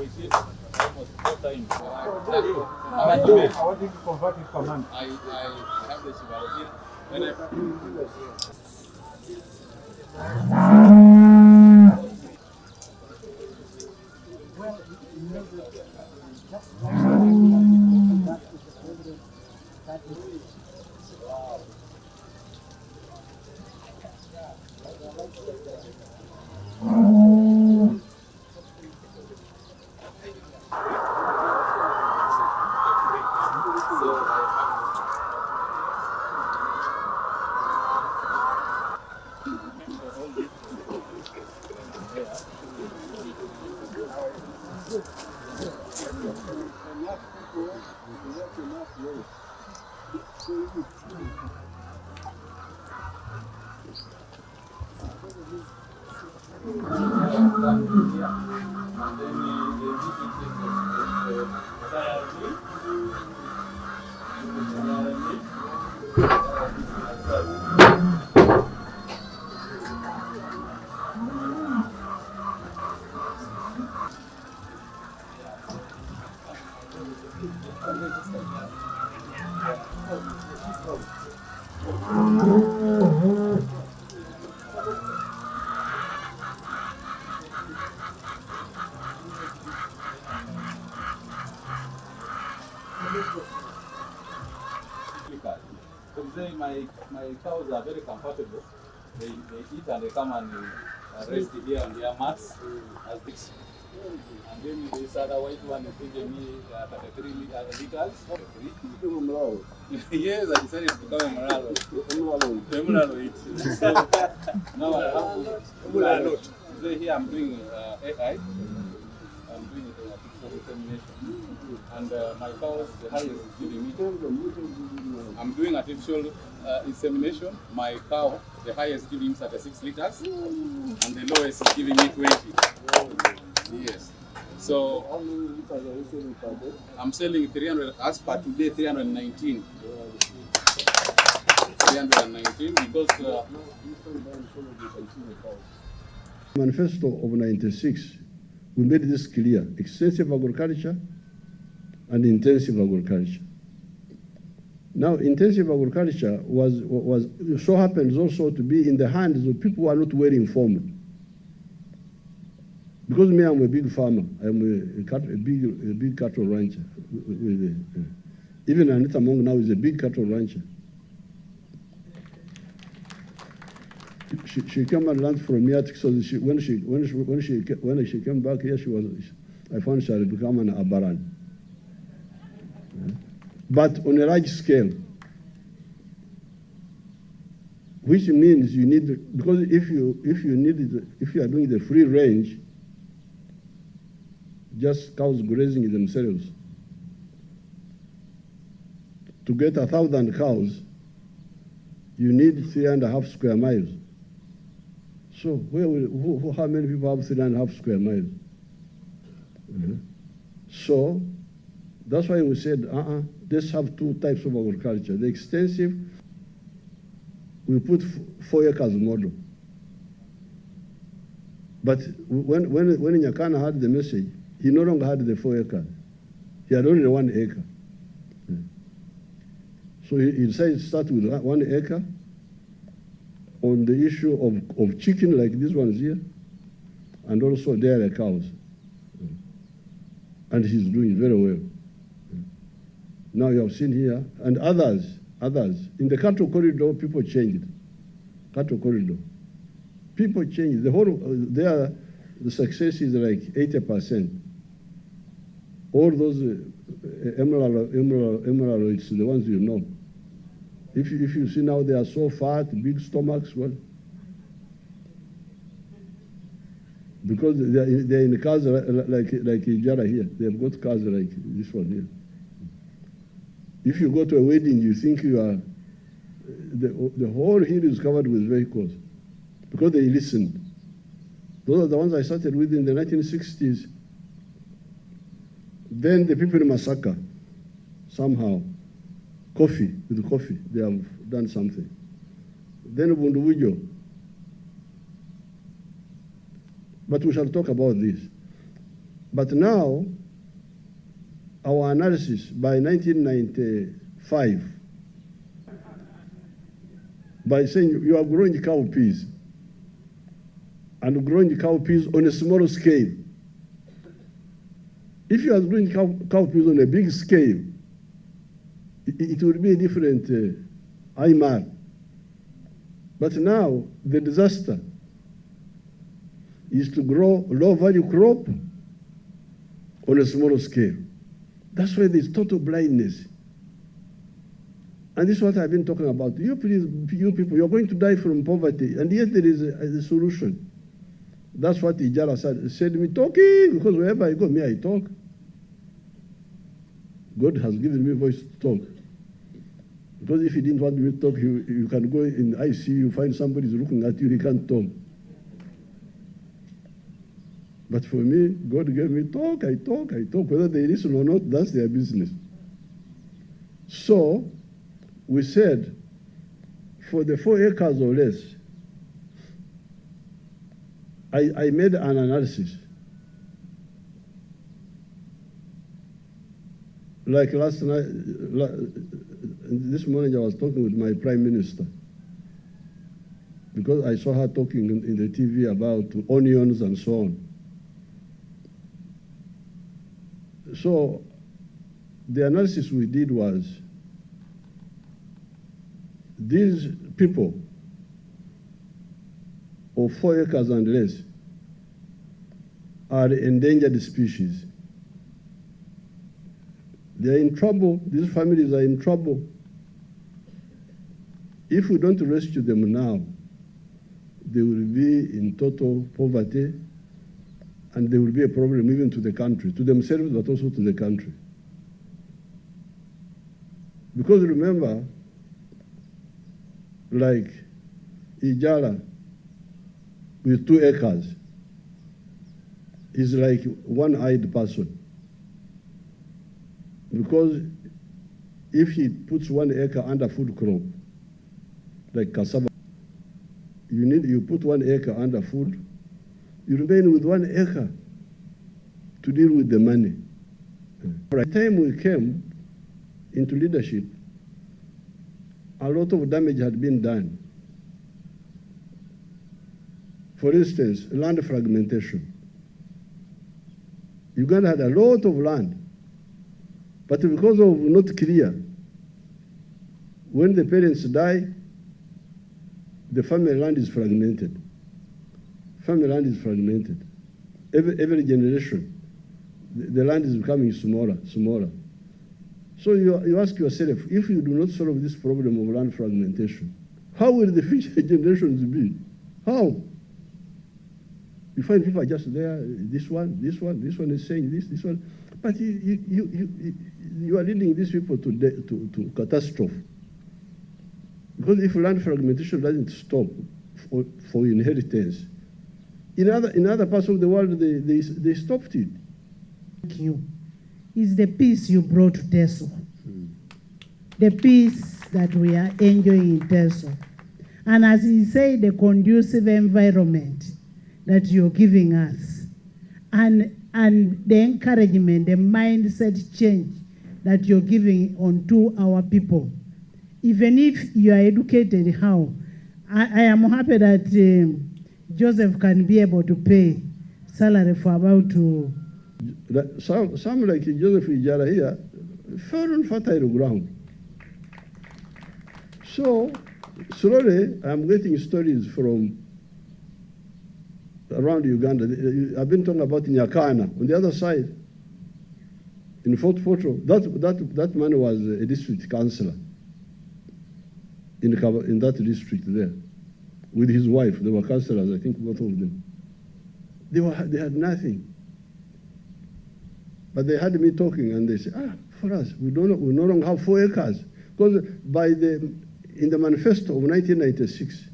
did almost 4 times. I want you to convert it per month. I have the Shivaji. When I my cows are very comfortable. They eat and they come and rest here on their mats as this. And then this other white one is giving me 33 liters. Yes, I decided to become a Moralo. So now I have to. So here I'm doing AI. I'm doing it in artificial insemination. And my cows, the highest is giving me. I'm doing artificial insemination. My cow, the highest is giving me 36 liters, and the lowest is giving me 20. Yes. So how many liters are you selling per day? I'm selling 300 as per today, 319. 319 because. Manifesto of '96, we made this clear: extensive agriculture and intensive agriculture. Now, intensive agriculture was so happens also to be in the hands of people who are not well informed. Because me, I'm a big farmer. I'm a big cattle rancher. Even Anita Mong now is a big cattle rancher. She came and learned from me. So when she came back here, I found she had become an Abaran. But on a large scale, which means you need, because if you are doing the free range, just cows grazing themselves, to get 1,000 cows, you need 3.5 square miles. So how many people have 3.5 square miles? So that's why we said, let's have 2 types of agriculture. The extensive, we put 4 acres model. But when Nyakana had the message, he no longer had the 4 acres. He had only 1 acre. So he decided to start with 1 acre on the issue of chicken like these ones here, and also dairy cows. And he's doing very well. Now you have seen here, and others. In the cattle corridor, people changed. Cattle corridor. People changed. The whole, the success is like 80%. All those emeralds, the ones you know. If you see now they are so fat, big stomachs, well, because they're in cars like Ijara here. They've got cars like this one here. If you go to a wedding, you think you are, the whole hill is covered with vehicles because they listened. Those are the ones I started with in the 1960s. Then the people in Masaka, somehow, with coffee, they have done something. Then Bunduwijo. But we shall talk about this. But now, our analysis by 1995, by saying you are growing cowpeas, and growing cowpeas on a small scale. If you are growing cowpeas on a big scale, it would be a different IMAR. But now, the disaster is to grow low-value crop on a small scale. That's why there's total blindness. And this is what I've been talking about. You people, you're going to die from poverty, and yet there is a solution. That's what Ijala said me talking, because wherever I go, I talk. God has given me voice to talk. Because if he didn't want me to talk, you can go in ICU, find somebody's looking at you, he can't talk. But for me, God gave me talk, I talk. Whether they listen or not, that's their business. So, we said, for the 4 acres or less, I made an analysis. Like last night, this morning I was talking with my Prime Minister, because I saw her talking in the TV about onions and so on. So the analysis we did was, these people of 4 acres and less are endangered species. They are in trouble. These families are in trouble. If we don't rescue them now, they will be in total poverty, and there will be a problem even to the country, to themselves, but also to the country. Because remember, like Ijala with 2 acres is like one-eyed person. Because if he puts 1 acre under food crop, like cassava, you put 1 acre under food, you remain with 1 acre to deal with the money. By the time we came into leadership, a lot of damage had been done. For instance, land fragmentation. Uganda had a lot of land, but because of not clear, when the parents die, the family land is fragmented. Family land is fragmented. Every generation, the land is becoming smaller. So you ask yourself, if you do not solve this problem of land fragmentation, how will the future generations be? How? You find people are just there, this one is saying this one. But you are leading these people to catastrophe. Because if land fragmentation doesn't stop for inheritance, in other parts of the world, they stopped it. Thank you. Is the peace you brought to TESO. The peace that we are enjoying in TESO. And as he said, the conducive environment that you're giving us. And the encouragement, the mindset change that you're giving onto our people. Even if you are educated, how? I am happy that Joseph can be able to pay salary for about to... Some like Joseph Ijala here fell on fertile ground. So slowly I'm getting stories from around Uganda. I've been talking about Nyakana on the other side, in Fort Portal. That man was a district councillor in that district there, with his wife. They were councillors, I think, both of them. They had nothing. But they had me talking, and they said, for us, we no longer have 4 acres. Because in the manifesto of 1996,